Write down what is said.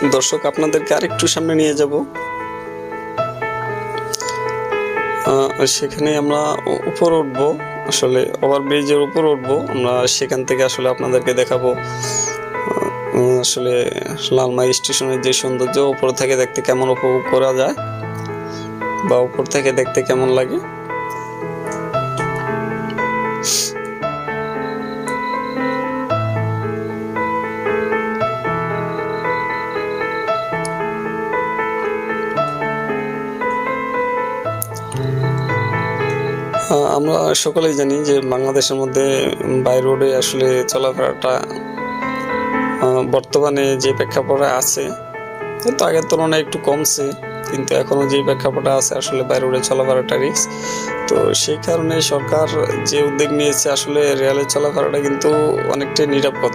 দর্শক, আপনাদেরকে আরেকটু সামনে নিয়ে যাব। সেখানে আমরা উপরে উঠবো, আসলে ওভারব্রিজের উপরে উঠবো আমরা। সেখান থেকে আসলে আপনাদেরকে দেখাবো আসলে লালমাই স্টেশনের যে সৌন্দর্য উপর থেকে দেখতে কেমন উপভোগ করা যায় বা উপর থেকে দেখতে কেমন লাগে। আমরা সকলেই জানি যে বাংলাদেশের মধ্যে বাই রোডে আসলে চলাফেরাটা বর্তমানে যে প্রেক্ষাপটে আছে, হয়তো আগের তুলনায় একটু কমছে, কিন্তু এখনও যে প্রেক্ষাপটে আছে আসলে বাই রোডে চলাফেরাটা রিস্ক। তো সেই কারণে সরকার যে উদ্যোগ নিয়েছে, আসলে রেলের চলাফেরাটা কিন্তু অনেকটাই নিরাপদ।